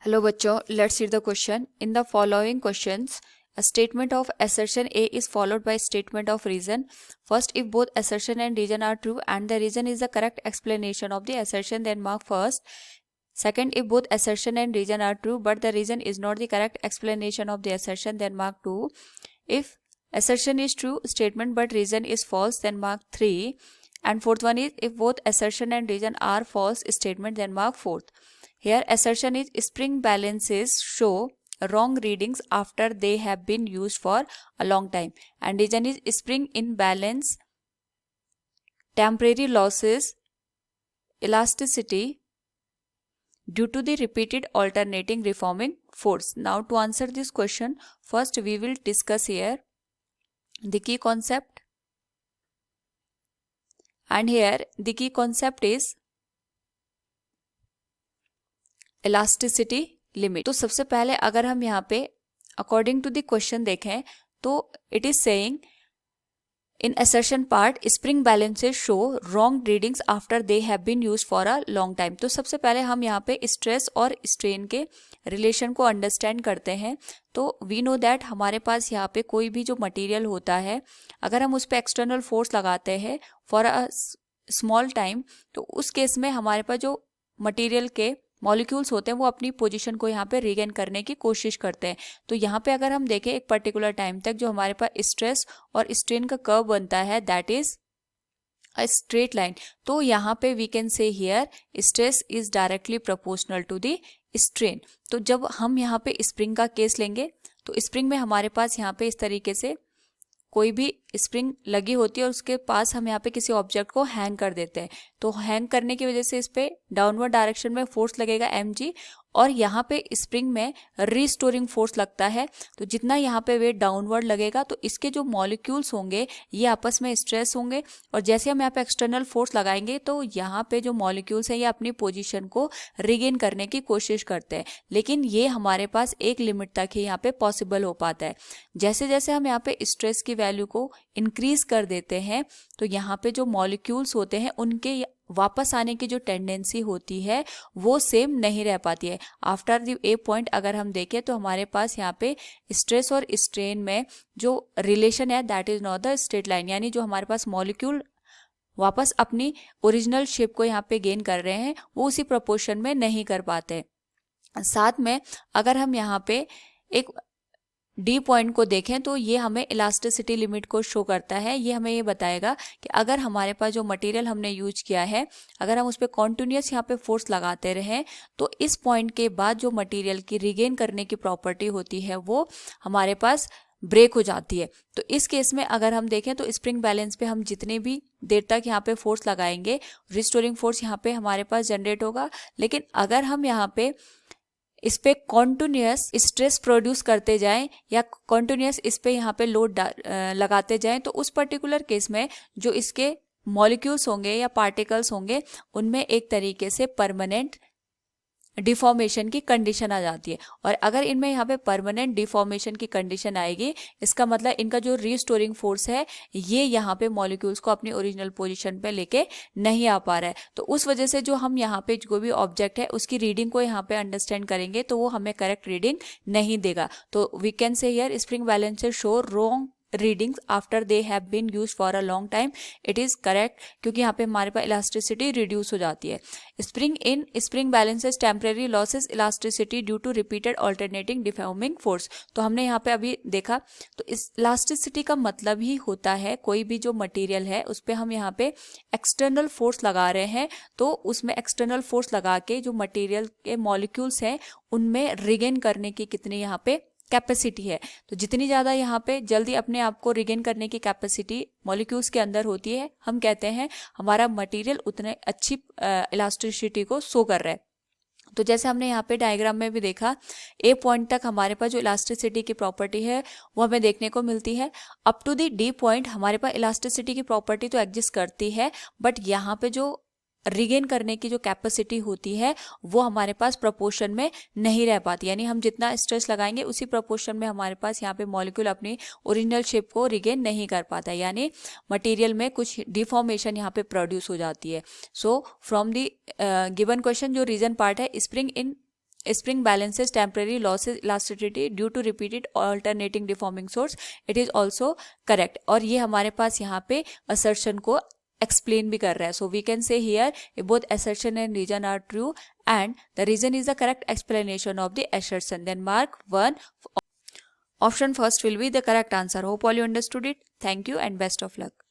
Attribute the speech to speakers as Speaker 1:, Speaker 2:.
Speaker 1: Hello बच्चों, let's read the question. In the following questions, a statement of assertion A is followed by statement of reason. First, if both assertion and reason are true and the reason is the correct explanation of the assertion, then mark first. Second, if both assertion and reason are true but the reason is not the correct explanation of the assertion, then mark 2. If assertion is true statement but reason is false, then mark 3. And fourth one is if both assertion and reason are false statement, then mark 4th. Here assertion is spring balances show wrong readings after they have been used for a long time, and reason is spring in balance temporary losses elasticity due to the repeated alternating reforming force. Now to answer this question, first we will discuss here the key concept, and here the key concept is elasticity limit. तो सबसे पहले अगर हम यहाँ पे according to the question देखें तो it is saying in assertion part spring balances show wrong readings after they have been used for a long time. तो सबसे पहले हम यहाँ पे स्ट्रेस और स्ट्रेन के रिलेशन को अंडरस्टैंड करते हैं. तो वी नो दैट हमारे पास यहाँ पे कोई भी जो मटेरियल होता है, अगर हम उस पर एक्सटर्नल फोर्स लगाते हैं फॉर अ स्मॉल टाइम, तो उस केस में हमारे पास जो मटेरियल के मॉलिक्यूल्स होते हैं वो अपनी पोजीशन को यहाँ पे रीगेन करने की कोशिश करते हैं. तो यहाँ पे अगर हम देखें एक पर्टिकुलर टाइम तक जो हमारे पास स्ट्रेस और स्ट्रेन का कर्व बनता है that is a straight line. तो यहाँ पे we can say here stress is directly proportional to the strain. तो जब हम यहाँ पे स्प्रिंग का केस लेंगे तो स्प्रिंग में हमारे पास यहाँ पे इस तरीके से कोई भी स्प्रिंग लगी होती है और उसके पास हम यहाँ पे किसी ऑब्जेक्ट को हैंग कर देते हैं. तो हैंग करने की वजह से इस पे डाउनवर्ड डायरेक्शन में फोर्स लगेगा mg, और यहाँ पे स्प्रिंग में रीस्टोरिंग फोर्स लगता है. तो जितना यहाँ पे वेट डाउनवर्ड लगेगा तो इसके जो मॉलिक्यूल्स होंगे ये आपस में स्ट्रेस होंगे, और जैसे हम यहाँ पे एक्सटर्नल फोर्स लगाएंगे तो यहाँ पे जो मॉलिक्यूल्स हैं ये अपनी पोजीशन को रिगेन करने की कोशिश करते हैं. लेकिन ये हमारे पास एक लिमिट तक ही यहाँ पे पॉसिबल हो पाता है. जैसे जैसे हम यहाँ पे स्ट्रेस की वैल्यू को इंक्रीज कर देते हैं तो यहाँ पे जो मॉलिक्यूल्स होते हैं उनके वापस आने की जो टेंडेंसी होती है वो सेम नहीं रह पाती है. आफ्टर द ए पॉइंट अगर हम देखें तो हमारे पास यहाँ पे स्ट्रेस और स्ट्रेन में जो रिलेशन है that is not the straight line, यानी जो हमारे पास मॉलिक्यूल वापस अपनी ओरिजिनल शेप को यहाँ पे गेन कर रहे हैं वो उसी प्रोपोर्शन में नहीं कर पाते. साथ में अगर हम यहाँ पे एक डी पॉइंट को देखें तो ये हमें इलास्टिसिटी लिमिट को शो करता है. ये हमें ये बताएगा कि अगर हमारे पास जो मटेरियल हमने यूज किया है अगर हम उस पर कॉन्टिन्यूस यहाँ पे फोर्स लगाते रहें तो इस पॉइंट के बाद जो मटेरियल की रिगेन करने की प्रॉपर्टी होती है वो हमारे पास ब्रेक हो जाती है. तो इस केस में अगर हम देखें तो स्प्रिंग बैलेंस पे हम जितने भी देर तक यहाँ पे फोर्स लगाएंगे रिस्टोरिंग फोर्स यहाँ पे हमारे पास जनरेट होगा. लेकिन अगर हम यहाँ पे इस पे कॉन्टिन्यूस स्ट्रेस प्रोड्यूस करते जाएं या कॉन्टिन्यूस इस पे यहाँ पे लोड लगाते जाएं तो उस पर्टिकुलर केस में जो इसके मॉलिक्यूल्स होंगे या पार्टिकल्स होंगे उनमें एक तरीके से परमानेंट डिफॉर्मेशन की कंडीशन आ जाती है. और अगर इनमें यहाँ पे परमानेंट डिफॉर्मेशन की कंडीशन आएगी इसका मतलब इनका जो रीस्टोरिंग फोर्स है ये यहाँ पे मॉलिक्यूल्स को अपनी ओरिजिनल पोजीशन पे लेके नहीं आ पा रहा है. तो उस वजह से जो हम यहाँ पे जो भी ऑब्जेक्ट है उसकी रीडिंग को यहाँ पे अंडरस्टैंड करेंगे तो वो हमें करेक्ट रीडिंग नहीं देगा. तो we can say here spring balances show wrong readings after they have been use for a long time. It is correct क्योंकि यहाँ पे हमारे पास इलास्टिसिटी रिड्यूस हो जाती है. Spring balances temporary losses elasticity due to repeated alternating deforming force. तो हमने यहाँ पे अभी देखा तो इस इलास्टिसिटी का मतलब ही होता है कोई भी जो मटेरियल है उस पर हम यहाँ पे एक्सटर्नल फोर्स लगा रहे हैं तो उसमें एक्सटर्नल फोर्स लगा के जो मटेरियल के मॉलिक्यूल्स हैं उनमें रिगेन करने की कितनी यहाँ पे कैपेसिटी है. तो जितनी ज़्यादा यहाँ पे जल्दी अपने आप को रिगेन करने की कैपेसिटी मॉलिक्यूल्स के अंदर होती है हम कहते हैं हमारा मटेरियल उतने अच्छी इलास्टिसिटी को शो कर रहा है. तो जैसे हमने यहाँ पे डायग्राम में भी देखा ए पॉइंट तक हमारे पास जो इलास्टिसिटी की प्रॉपर्टी है वो हमें देखने को मिलती है. Up to the D point हमारे पास इलास्टिसिटी की प्रॉपर्टी तो एग्जिस्ट करती है बट यहाँ पे जो रिगेन करने की जो कैपेसिटी होती है वो हमारे पास प्रोपोर्शन में नहीं रह पाती, यानी हम जितना स्ट्रेस लगाएंगे उसी प्रोपोर्शन में हमारे पास यहाँ पे मॉलिक्यूल अपनी ओरिजिनल शेप को रिगेन नहीं कर पाता, यानी मटेरियल में कुछ डिफॉर्मेशन यहाँ पे प्रोड्यूस हो जाती है. So from the given question जो रीजन पार्ट है spring in spring balances temporary losses elasticity due to repeated alternating deforming source, it is also correct. और ये हमारे पास यहाँ पे assertion को explain भी कर रहा है. So we can say here both assertion and reason are true and the reason is the correct explanation of the assertion. Then mark 1. Option first will be the correct answer. Hope all you understood it. Thank you and best of luck.